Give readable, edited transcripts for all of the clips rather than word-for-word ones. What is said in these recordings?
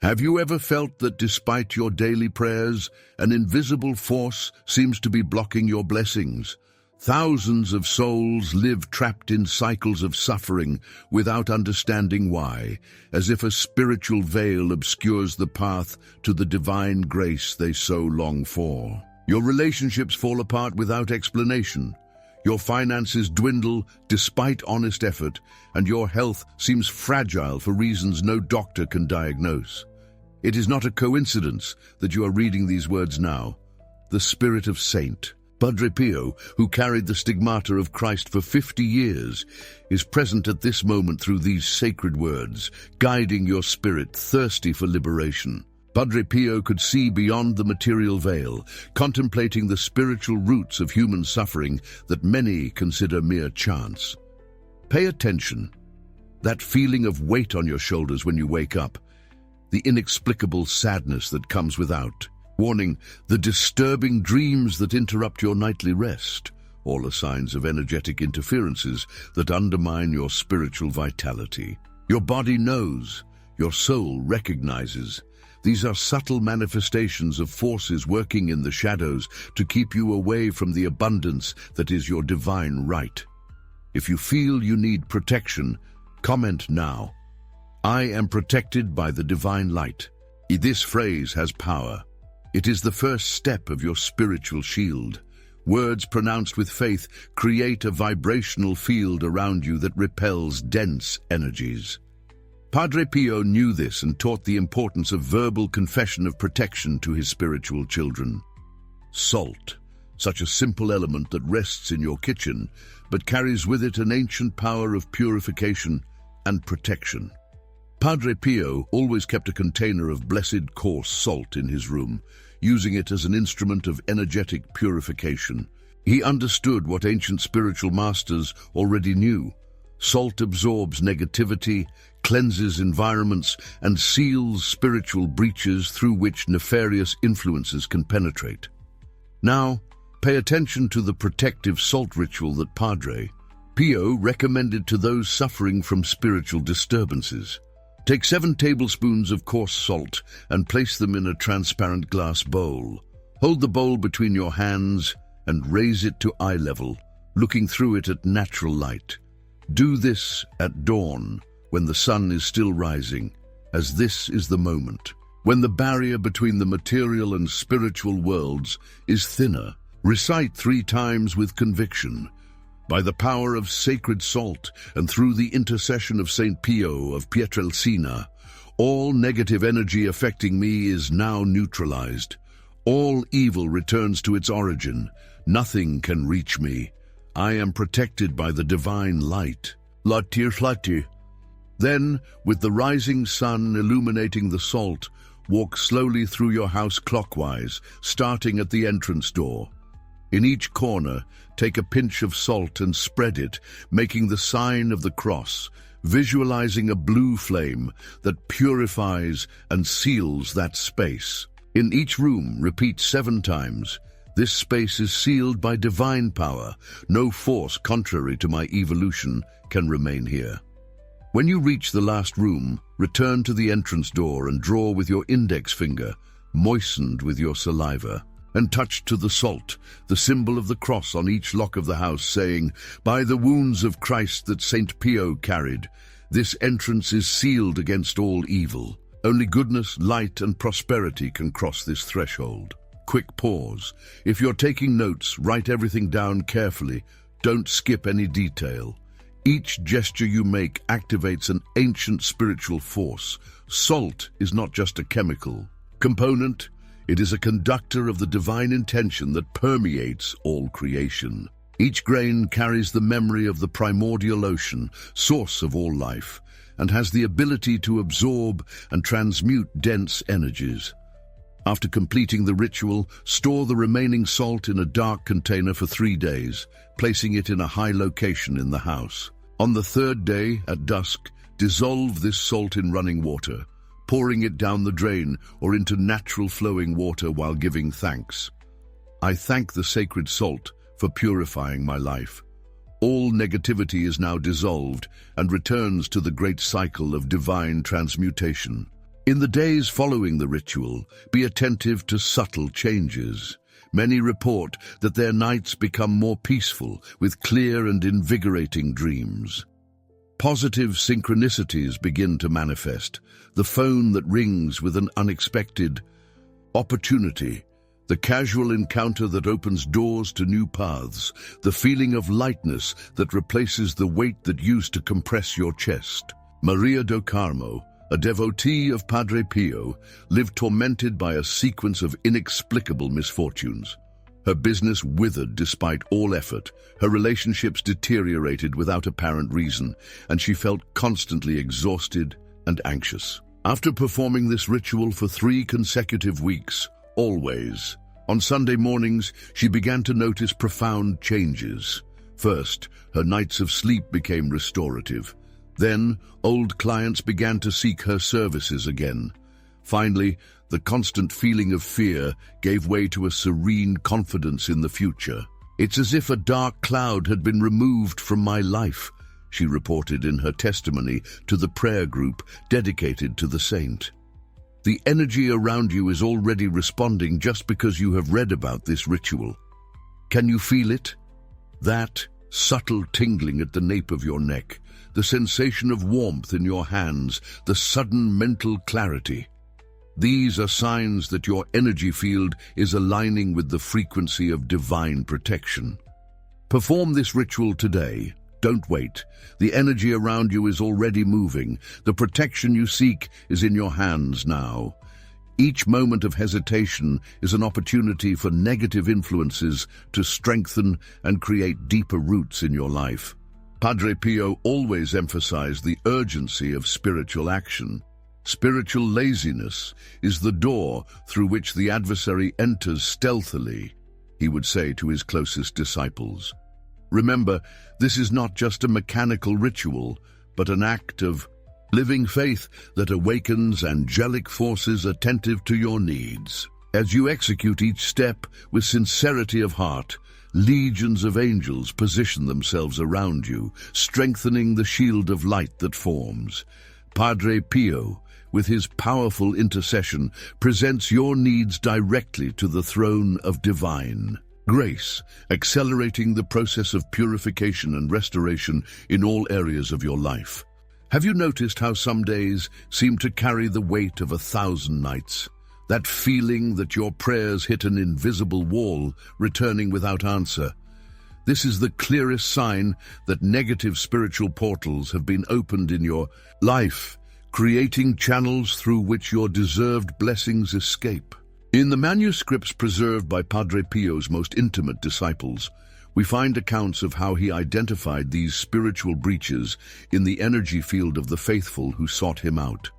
Have you ever felt that despite your daily prayers, an invisible force seems to be blocking your blessings? Thousands of souls live trapped in cycles of suffering without understanding why, as if a spiritual veil obscures the path to the divine grace they so long for. Your relationships fall apart without explanation. Your finances dwindle despite honest effort, and your health seems fragile for reasons no doctor can diagnose. It is not a coincidence that you are reading these words now. The spirit of Saint Padre Pio, who carried the stigmata of Christ for 50 years, is present at this moment through these sacred words, guiding your spirit thirsty for liberation. Padre Pio could see beyond the material veil, contemplating the spiritual roots of human suffering that many consider mere chance. Pay attention. That feeling of weight on your shoulders when you wake up, the inexplicable sadness that comes without. Warning, the disturbing dreams that interrupt your nightly rest, all are signs of energetic interferences that undermine your spiritual vitality. Your body knows, your soul recognizes. These are subtle manifestations of forces working in the shadows to keep you away from the abundance that is your divine right. If you feel you need protection, comment now. I am protected by the divine light. This phrase has power. It is the first step of your spiritual shield. Words pronounced with faith create a vibrational field around you that repels dense energies. Padre Pio knew this and taught the importance of verbal confession of protection to his spiritual children. Salt, such a simple element that rests in your kitchen, but carries with it an ancient power of purification and protection. Padre Pio always kept a container of blessed coarse salt in his room, using it as an instrument of energetic purification. He understood what ancient spiritual masters already knew. Salt absorbs negativity, cleanses environments, and seals spiritual breaches through which nefarious influences can penetrate. Now, pay attention to the protective salt ritual that Padre Pio recommended to those suffering from spiritual disturbances. Take 7 tablespoons of coarse salt and place them in a transparent glass bowl. Hold the bowl between your hands and raise it to eye level, looking through it at natural light. Do this at dawn, when the sun is still rising, as this is the moment, when the barrier between the material and spiritual worlds is thinner. Recite 3 times with conviction. By the power of sacred salt and through the intercession of Saint Pio of Pietrelcina, all negative energy affecting me is now neutralized. All evil returns to its origin. Nothing can reach me. I am protected by the divine light. Latir. Then, with the rising sun illuminating the salt, walk slowly through your house clockwise, starting at the entrance door. In each corner, take a pinch of salt and spread it, making the sign of the cross, visualizing a blue flame that purifies and seals that space. In each room, repeat 7 times. This space is sealed by divine power. No force contrary to my evolution can remain here. When you reach the last room, return to the entrance door and draw with your index finger, moistened with your saliva, and touch to the salt, the symbol of the cross on each lock of the house, saying, "By the wounds of Christ that Saint Pio carried, this entrance is sealed against all evil. Only goodness, light, and prosperity can cross this threshold." Quick pause. If you're taking notes, write everything down carefully. Don't skip any detail. Each gesture you make activates an ancient spiritual force. Salt is not just a chemical component. It is a conductor of the divine intention that permeates all creation. Each grain carries the memory of the primordial ocean, source of all life, and has the ability to absorb and transmute dense energies. After completing the ritual, store the remaining salt in a dark container for 3 days, placing it in a high location in the house. On the 3rd day, at dusk, dissolve this salt in running water, pouring it down the drain or into natural flowing water while giving thanks. I thank the sacred salt for purifying my life. All negativity is now dissolved and returns to the great cycle of divine transmutation. In the days following the ritual, be attentive to subtle changes. Many report that their nights become more peaceful, with clear and invigorating dreams. Positive synchronicities begin to manifest. The phone that rings with an unexpected opportunity, the casual encounter that opens doors to new paths, the feeling of lightness that replaces the weight that used to compress your chest. Maria do Carmo, a devotee of Padre Pio, lived tormented by a sequence of inexplicable misfortunes. Her business withered despite all effort, her relationships deteriorated without apparent reason, and she felt constantly exhausted and anxious. After performing this ritual for 3 consecutive weeks, always, on Sunday mornings, she began to notice profound changes. First, her nights of sleep became restorative. Then, old clients began to seek her services again. Finally, the constant feeling of fear gave way to a serene confidence in the future. "It's as if a dark cloud had been removed from my life," she reported in her testimony to the prayer group dedicated to the saint. The energy around you is already responding just because you have read about this ritual. Can you feel it? That subtle tingling at the nape of your neck, the sensation of warmth in your hands, the sudden mental clarity. These are signs that your energy field is aligning with the frequency of divine protection. Perform this ritual today. Don't wait. The energy around you is already moving. The protection you seek is in your hands now. Each moment of hesitation is an opportunity for negative influences to strengthen and create deeper roots in your life. Padre Pio always emphasized the urgency of spiritual action. Spiritual laziness is the door through which the adversary enters stealthily, he would say to his closest disciples. Remember, this is not just a mechanical ritual, but an act of living faith that awakens angelic forces attentive to your needs. As you execute each step with sincerity of heart, legions of angels position themselves around you, strengthening the shield of light that forms. Padre Pio, with his powerful intercession, presents your needs directly to the throne of divine grace, accelerating the process of purification and restoration in all areas of your life. Have you noticed how some days seem to carry the weight of 1,000 nights? That feeling that your prayers hit an invisible wall, returning without answer. This is the clearest sign that negative spiritual portals have been opened in your life, creating channels through which your deserved blessings escape. In the manuscripts preserved by Padre Pio's most intimate disciples, we find accounts of how he identified these spiritual breaches in the energy field of the faithful who sought him out.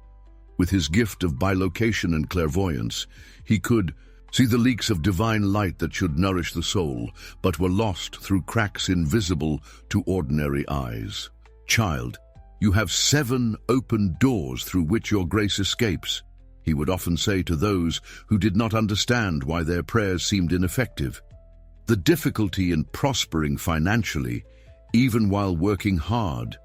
With his gift of bilocation and clairvoyance, he could see the leaks of divine light that should nourish the soul, but were lost through cracks invisible to ordinary eyes. "Child, you have 7 open doors through which your grace escapes," he would often say to those who did not understand why their prayers seemed ineffective. The difficulty in prospering financially, even while working hard,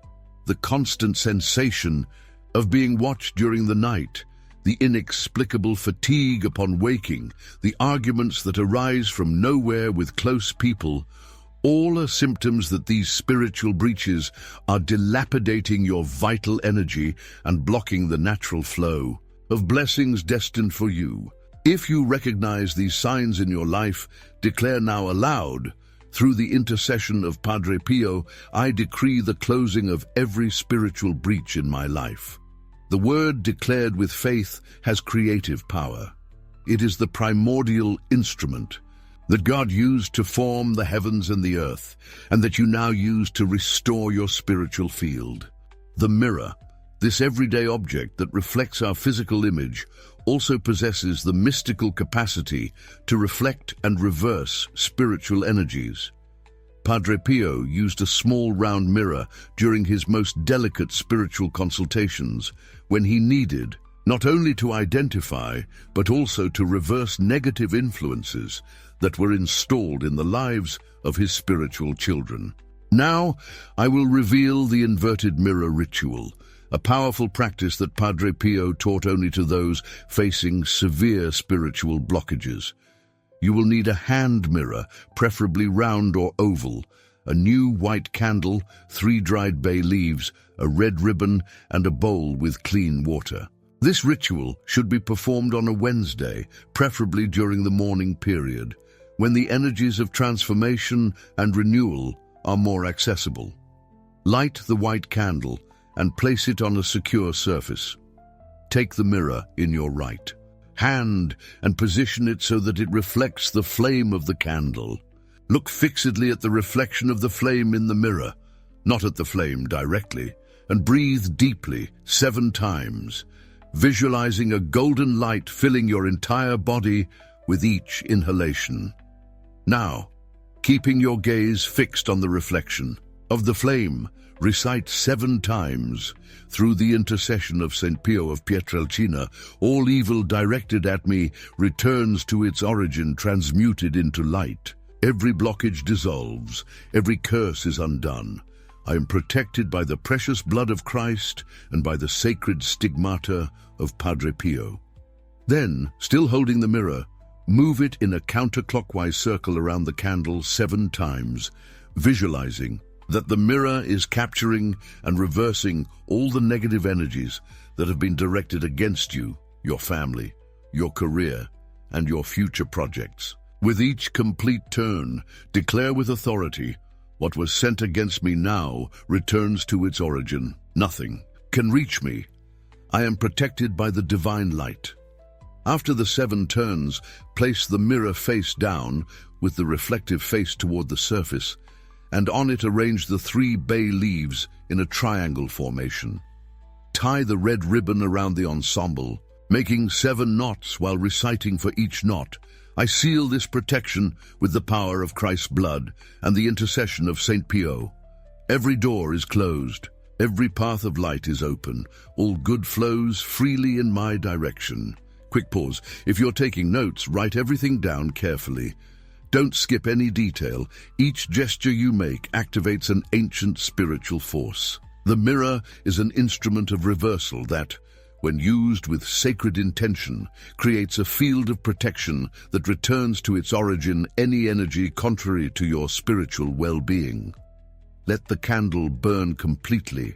the constant sensation of being watched during the night, the inexplicable fatigue upon waking, the arguments that arise from nowhere with close people, all are symptoms that these spiritual breaches are dilapidating your vital energy and blocking the natural flow of blessings destined for you. If you recognize these signs in your life, declare now aloud, "Through the intercession of Padre Pio, I decree the closing of every spiritual breach in my life." The word declared with faith has creative power. It is the primordial instrument that God used to form the heavens and the earth, and that you now use to restore your spiritual field. The mirror, this everyday object that reflects our physical image, also possesses the mystical capacity to reflect and reverse spiritual energies. Padre Pio used a small round mirror during his most delicate spiritual consultations, when he needed not only to identify, but also to reverse negative influences that were installed in the lives of his spiritual children. Now, I will reveal the inverted mirror ritual, a powerful practice that Padre Pio taught only to those facing severe spiritual blockages. You will need a hand mirror, preferably round or oval, a new white candle, 3 dried bay leaves, a red ribbon, and a bowl with clean water. This ritual should be performed on a Wednesday, preferably during the morning period, when the energies of transformation and renewal are more accessible. Light the white candle and place it on a secure surface. Take the mirror in your right hand and position it so that it reflects the flame of the candle. Look fixedly at the reflection of the flame in the mirror, not at the flame directly, and breathe deeply 7 times, visualizing a golden light filling your entire body with each inhalation. Now, keeping your gaze fixed on the reflection of the flame, recite 7 times, through the intercession of St. Pio of Pietrelcina, all evil directed at me returns to its origin, transmuted into light. Every blockage dissolves, every curse is undone. I am protected by the precious blood of Christ and by the sacred stigmata of Padre Pio. Then, still holding the mirror, move it in a counterclockwise circle around the candle 7 times, visualizing that the mirror is capturing and reversing all the negative energies that have been directed against you, your family, your career, and your future projects. With each complete turn, declare with authority, what was sent against me now returns to its origin. Nothing can reach me. I am protected by the divine light. After the 7 turns, place the mirror face down with the reflective face toward the surface, and on it arrange the 3 bay leaves in a triangle formation. Tie the red ribbon around the ensemble, making 7 knots while reciting for each knot, I seal this protection with the power of Christ's blood and the intercession of St. Pio. Every door is closed, every path of light is open, all good flows freely in my direction. Quick pause. If you're taking notes, write everything down carefully. Don't skip any detail. Each gesture you make activates an ancient spiritual force. The mirror is an instrument of reversal that, when used with sacred intention, creates a field of protection that returns to its origin any energy contrary to your spiritual well-being. Let the candle burn completely,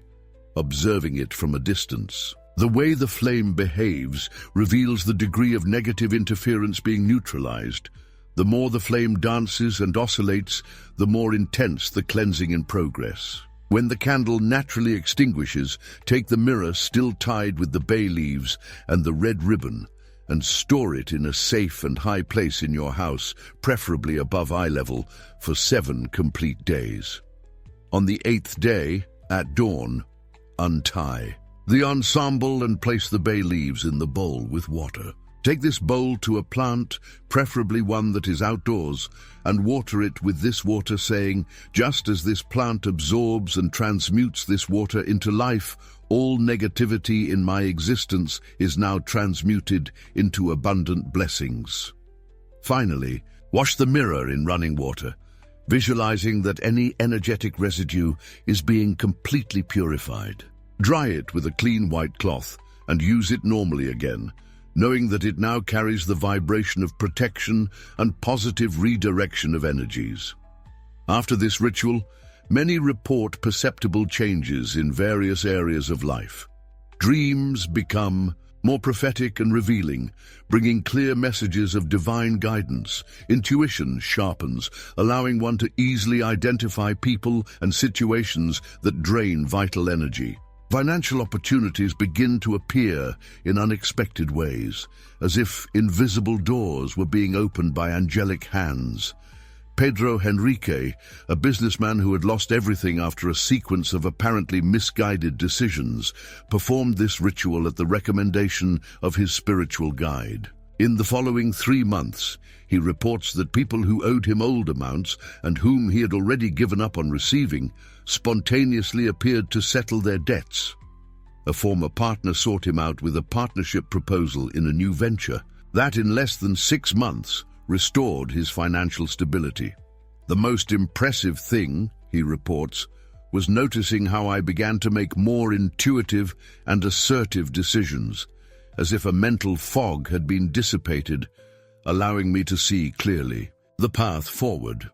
observing it from a distance. The way the flame behaves reveals the degree of negative interference being neutralized. The more the flame dances and oscillates, the more intense the cleansing in progress. When the candle naturally extinguishes, take the mirror still tied with the bay leaves and the red ribbon and store it in a safe and high place in your house, preferably above eye level, for 7 complete days. On the 8th day, at dawn, untie the ensemble and place the bay leaves in the bowl with water. Take this bowl to a plant, preferably one that is outdoors, and water it with this water, saying, just as this plant absorbs and transmutes this water into life, all negativity in my existence is now transmuted into abundant blessings. Finally, wash the mirror in running water, visualizing that any energetic residue is being completely purified. Dry it with a clean white cloth and use it normally again, knowing that it now carries the vibration of protection and positive redirection of energies. After this ritual, many report perceptible changes in various areas of life. Dreams become more prophetic and revealing, bringing clear messages of divine guidance. Intuition sharpens, allowing one to easily identify people and situations that drain vital energy. Financial opportunities begin to appear in unexpected ways, as if invisible doors were being opened by angelic hands. Pedro Henrique, a businessman who had lost everything after a sequence of apparently misguided decisions, performed this ritual at the recommendation of his spiritual guide. In the following 3 months, he reports that people who owed him old amounts and whom he had already given up on receiving spontaneously appeared to settle their debts. A former partner sought him out with a partnership proposal in a new venture that, in less than 6 months, restored his financial stability. The most impressive thing, he reports, was noticing how I began to make more intuitive and assertive decisions, as if a mental fog had been dissipated, allowing me to see clearly the path forward.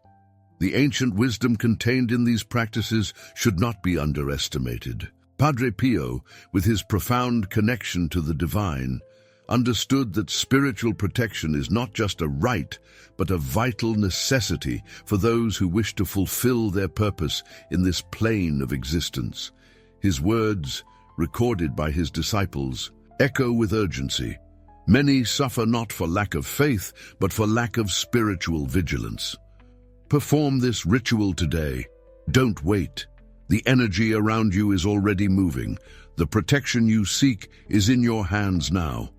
The ancient wisdom contained in these practices should not be underestimated. Padre Pio, with his profound connection to the divine, understood that spiritual protection is not just a right, but a vital necessity for those who wish to fulfill their purpose in this plane of existence. His words, recorded by his disciples, echo with urgency. Many suffer not for lack of faith, but for lack of spiritual vigilance. Perform this ritual today. Don't wait. The energy around you is already moving. The protection you seek is in your hands now.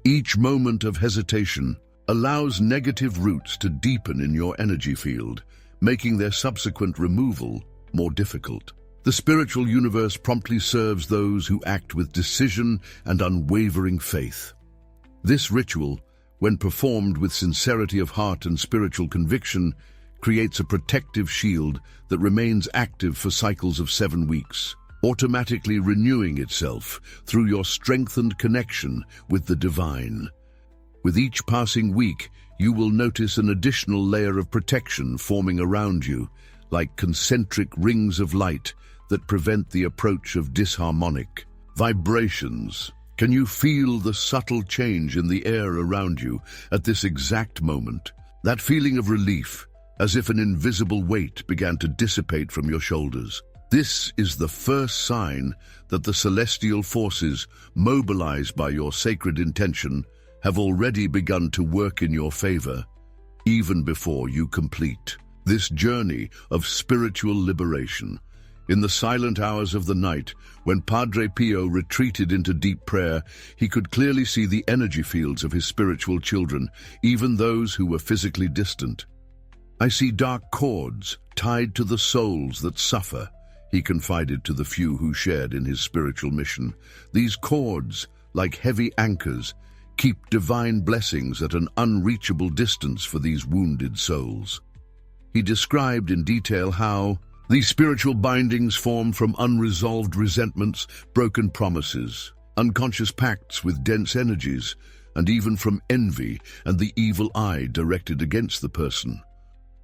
Each moment of hesitation allows negative roots to deepen in your energy field, making their subsequent removal more difficult. The spiritual universe promptly serves those who act with decision and unwavering faith. This ritual, when performed with sincerity of heart and spiritual conviction, creates a protective shield that remains active for cycles of 7 weeks, automatically renewing itself through your strengthened connection with the divine. With each passing week, you will notice an additional layer of protection forming around you, like concentric rings of light that prevent the approach of disharmonic vibrations. Can you feel the subtle change in the air around you at this exact moment? That feeling of relief, as if an invisible weight began to dissipate from your shoulders. This is the first sign that the celestial forces, mobilized by your sacred intention, have already begun to work in your favor, even before you complete this journey of spiritual liberation. In the silent hours of the night, when Padre Pio retreated into deep prayer, he could clearly see the energy fields of his spiritual children, even those who were physically distant. I see dark cords tied to the souls that suffer, he confided to the few who shared in his spiritual mission. These cords, like heavy anchors, keep divine blessings at an unreachable distance for these wounded souls. He described in detail how these spiritual bindings form from unresolved resentments, broken promises, unconscious pacts with dense energies, and even from envy and the evil eye directed against the person.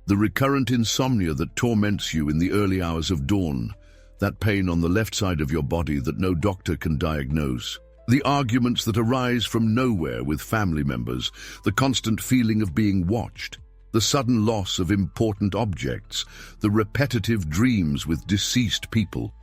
The recurrent insomnia that torments you in the early hours of dawn, that pain on the left side of your body that no doctor can diagnose, the arguments that arise from nowhere with family members, the constant feeling of being watched, the sudden loss of important objects, the repetitive dreams with deceased people,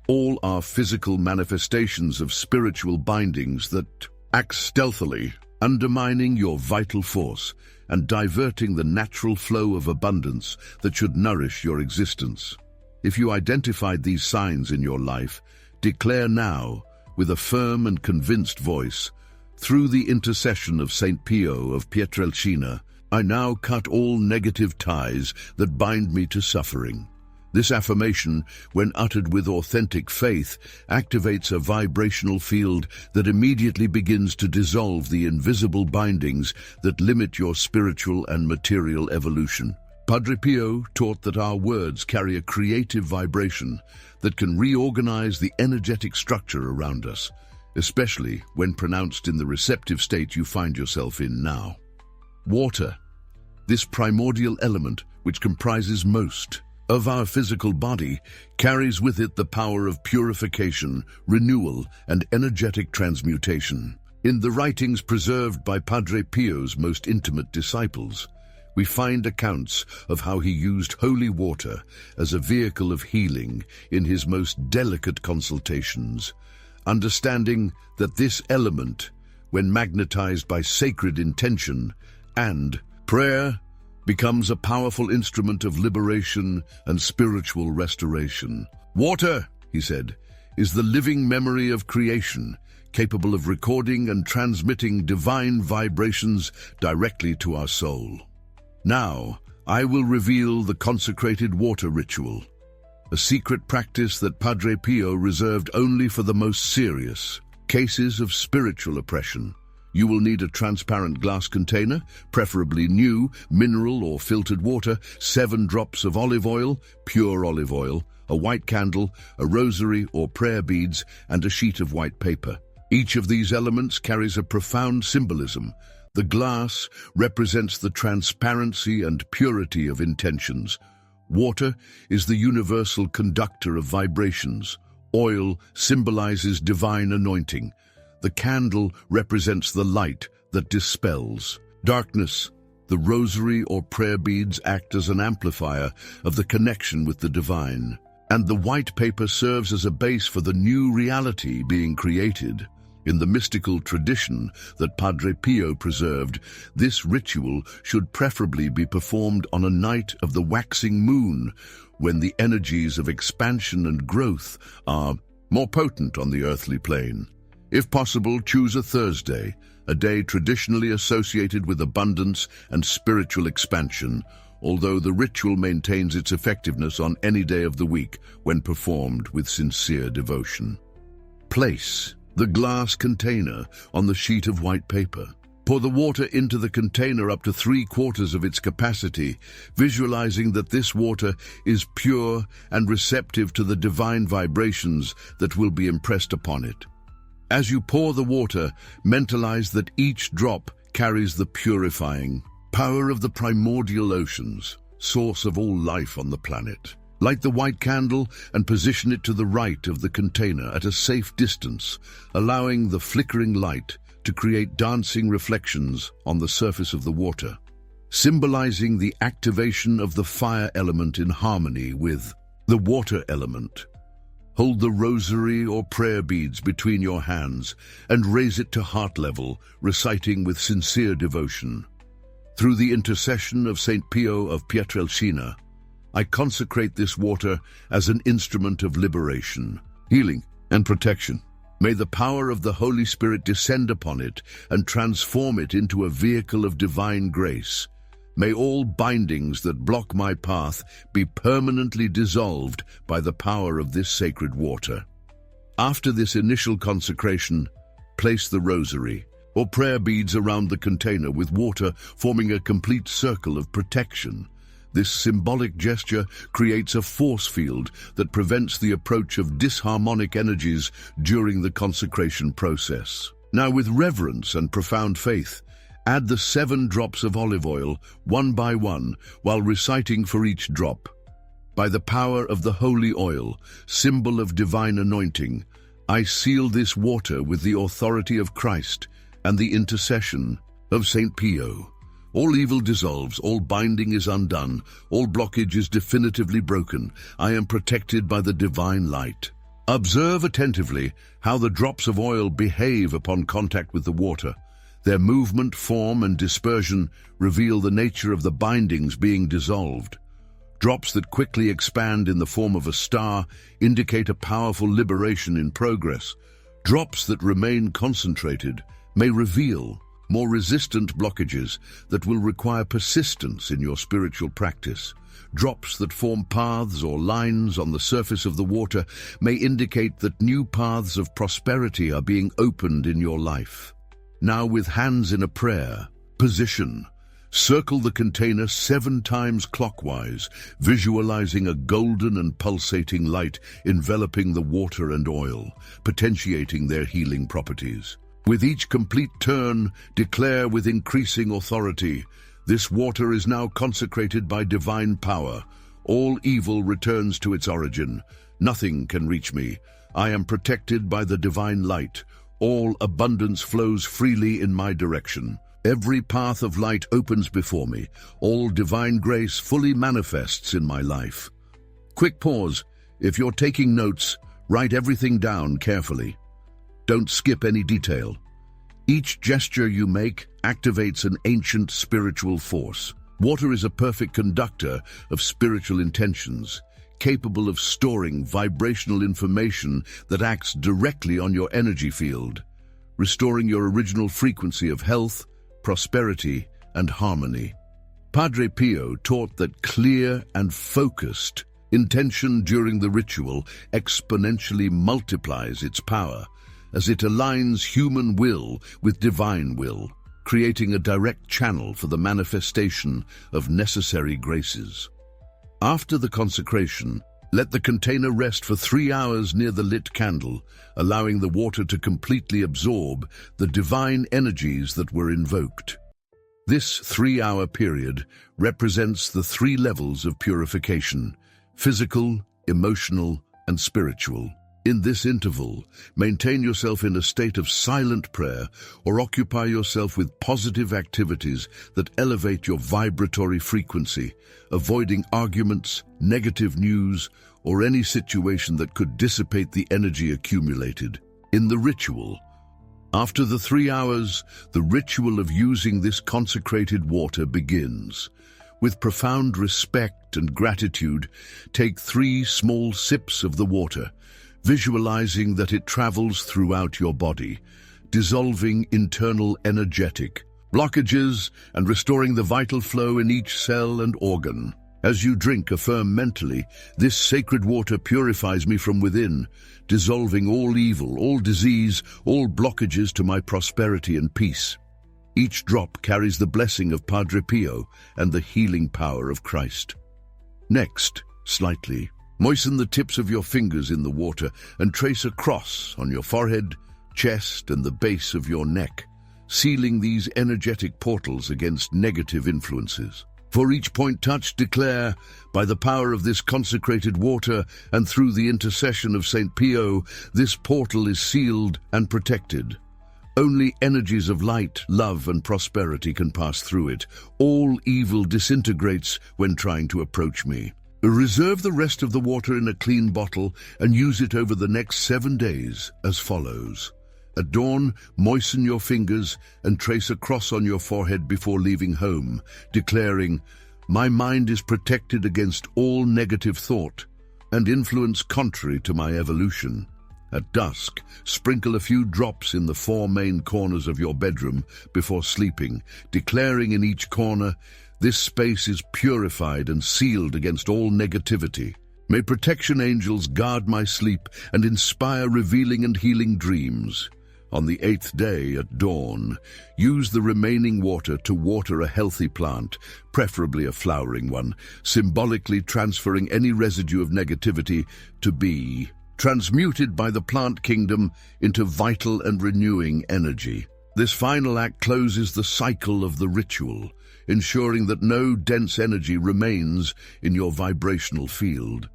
all are physical manifestations of spiritual bindings that act stealthily, undermining your vital force and diverting the natural flow of abundance that should nourish your existence. If you identified these signs in your life, declare now, with a firm and convinced voice, through the intercession of Saint Pio of Pietrelcina, I now cut all negative ties that bind me to suffering. This affirmation, when uttered with authentic faith, activates a vibrational field that immediately begins to dissolve the invisible bindings that limit your spiritual and material evolution. Padre Pio taught that our words carry a creative vibration that can reorganize the energetic structure around us, especially when pronounced in the receptive state you find yourself in now. Water, this primordial element which comprises most of our physical body, carries with it the power of purification, renewal, and energetic transmutation. In the writings preserved by Padre Pio's most intimate disciples, we find accounts of how he used holy water as a vehicle of healing in his most delicate consultations, understanding that this element, when magnetized by sacred intention and prayer, becomes a powerful instrument of liberation and spiritual restoration. Water, he said, is the living memory of creation, capable of recording and transmitting divine vibrations directly to our soul. Now, I will reveal the consecrated water ritual, a secret practice that Padre Pio reserved only for the most serious cases of spiritual oppression. You will need a transparent glass container, preferably new, mineral or filtered water, 7 drops of olive oil, pure olive oil, a white candle, a rosary or prayer beads, and a sheet of white paper. Each of these elements carries a profound symbolism. The glass represents the transparency and purity of intentions. Water is the universal conductor of vibrations. Oil symbolizes divine anointing. The candle represents the light that dispels darkness. The rosary or prayer beads act as an amplifier of the connection with the divine. And the white paper serves as a base for the new reality being created. In the mystical tradition that Padre Pio preserved, this ritual should preferably be performed on a night of the waxing moon, when the energies of expansion and growth are more potent on the earthly plane. If possible, choose a Thursday, a day traditionally associated with abundance and spiritual expansion, although the ritual maintains its effectiveness on any day of the week when performed with sincere devotion. Place the glass container on the sheet of white paper. Pour the water into the container up to 3/4 of its capacity, visualizing that this water is pure and receptive to the divine vibrations that will be impressed upon it. As you pour the water, mentalize that each drop carries the purifying power of the primordial oceans, source of all life on the planet. Light the white candle and position it to the right of the container at a safe distance, allowing the flickering light to create dancing reflections on the surface of the water, symbolizing the activation of the fire element in harmony with the water element. Hold the rosary or prayer beads between your hands and raise it to heart level, reciting with sincere devotion. Through the intercession of St. Pio of Pietrelcina, I consecrate this water as an instrument of liberation, healing, and protection. May the power of the Holy Spirit descend upon it and transform it into a vehicle of divine grace. May all bindings that block my path be permanently dissolved by the power of this sacred water. After this initial consecration, place the rosary or prayer beads around the container with water forming a complete circle of protection. This symbolic gesture creates a force field that prevents the approach of disharmonic energies during the consecration process. Now, with reverence and profound faith, add the 7 drops of olive oil, one by one, while reciting for each drop. By the power of the holy oil, symbol of divine anointing, I seal this water with the authority of Christ and the intercession of St. Pio. All evil dissolves, all binding is undone, all blockage is definitively broken. I am protected by the divine light. Observe attentively how the drops of oil behave upon contact with the water. Their movement, form, and dispersion reveal the nature of the bindings being dissolved. Drops that quickly expand in the form of a star indicate a powerful liberation in progress. Drops that remain concentrated may reveal more resistant blockages that will require persistence in your spiritual practice. Drops that form paths or lines on the surface of the water may indicate that new paths of prosperity are being opened in your life. Now, with hands in a prayer position, circle the container 7 times clockwise, visualizing a golden and pulsating light enveloping the water and oil, potentiating their healing properties. With each complete turn, declare with increasing authority, this water is now consecrated by divine power. All evil returns to its origin. Nothing can reach me. I am protected by the divine light. All abundance flows freely in my direction. Every path of light opens before me. All divine grace fully manifests in my life. Quick pause. If you're taking notes, write everything down carefully. Don't skip any detail. Each gesture you make activates an ancient spiritual force. Water is a perfect conductor of spiritual intentions, capable of storing vibrational information that acts directly on your energy field, restoring your original frequency of health, prosperity, and harmony. Padre Pio taught that clear and focused intention during the ritual exponentially multiplies its power, as it aligns human will with divine will, creating a direct channel for the manifestation of necessary graces. After the consecration, let the container rest for 3 hours near the lit candle, allowing the water to completely absorb the divine energies that were invoked. This 3-hour period represents the 3 levels of purification: physical, emotional, and spiritual. In this interval, maintain yourself in a state of silent prayer or occupy yourself with positive activities that elevate your vibratory frequency, avoiding arguments, negative news, or any situation that could dissipate the energy accumulated. In the ritual, after the 3 hours, the ritual of using this consecrated water begins. With profound respect and gratitude, take 3 small sips of the water, visualizing that it travels throughout your body, dissolving internal energetic blockages and restoring the vital flow in each cell and organ. As you drink, affirm mentally, "This sacred water purifies me from within, dissolving all evil, all disease, all blockages to my prosperity and peace." Each drop carries the blessing of Padre Pio and the healing power of Christ. Next, slightly moisten the tips of your fingers in the water and trace a cross on your forehead, chest, and the base of your neck, sealing these energetic portals against negative influences. For each point touched, declare, "By the power of this consecrated water and through the intercession of St. Pio, this portal is sealed and protected. Only energies of light, love, and prosperity can pass through it. All evil disintegrates when trying to approach me." Reserve the rest of the water in a clean bottle and use it over the next 7 days as follows. At dawn, moisten your fingers and trace a cross on your forehead before leaving home, declaring, "My mind is protected against all negative thought and influence contrary to my evolution." At dusk, sprinkle a few drops in the 4 main corners of your bedroom before sleeping, declaring in each corner, "This space is purified and sealed against all negativity. May protection angels guard my sleep and inspire revealing and healing dreams." On the 8th day at dawn, use the remaining water to water a healthy plant, preferably a flowering one, symbolically transferring any residue of negativity to be transmuted by the plant kingdom into vital and renewing energy. This final act closes the cycle of the ritual, ensuring that no dense energy remains in your vibrational field.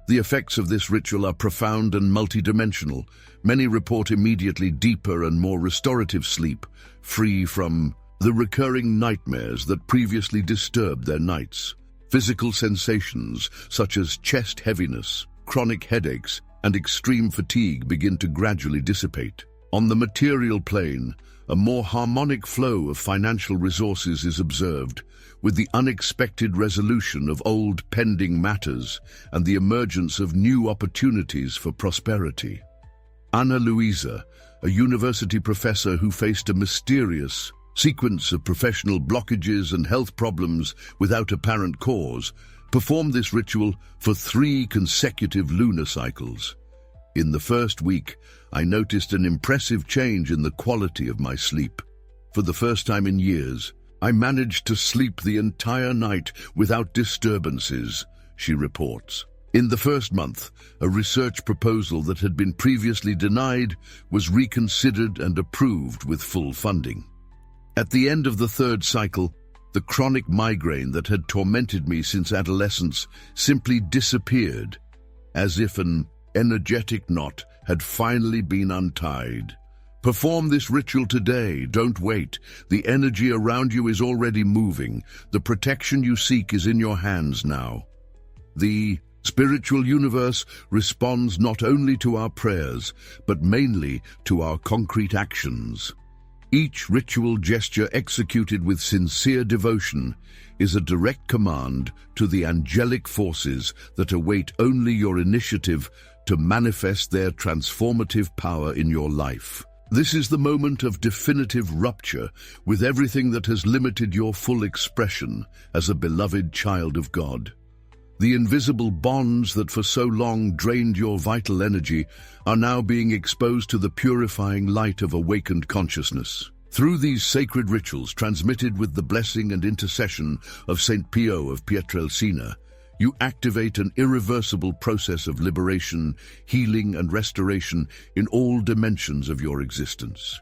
The effects of this ritual are profound and multidimensional. Many report immediately deeper and more restorative sleep, free from the recurring nightmares that previously disturbed their nights. Physical sensations such as chest heaviness, chronic headaches, and extreme fatigue begin to gradually dissipate. On the material plane, a more harmonic flow of financial resources is observed, with the unexpected resolution of old pending matters and the emergence of new opportunities for prosperity. Ana Luisa, a university professor who faced a mysterious sequence of professional blockages and health problems without apparent cause, performed this ritual for 3 consecutive lunar cycles. In the first week, I noticed an impressive change in the quality of my sleep. For the first time in years, I managed to sleep the entire night without disturbances, she reports. In the first month, a research proposal that had been previously denied was reconsidered and approved with full funding. At the end of the 3rd cycle, the chronic migraine that had tormented me since adolescence simply disappeared, as if an energetic knot had finally been untied. Perform this ritual today, don't wait. The energy around you is already moving. The protection you seek is in your hands now. The spiritual universe responds not only to our prayers, but mainly to our concrete actions. Each ritual gesture executed with sincere devotion is a direct command to the angelic forces that await only your initiative to manifest their transformative power in your life. This is the moment of definitive rupture with everything that has limited your full expression as a beloved child of God. The invisible bonds that for so long drained your vital energy are now being exposed to the purifying light of awakened consciousness. Through these sacred rituals transmitted with the blessing and intercession of Saint Pio of Pietrelcina, you activate an irreversible process of liberation, healing, and restoration in all dimensions of your existence.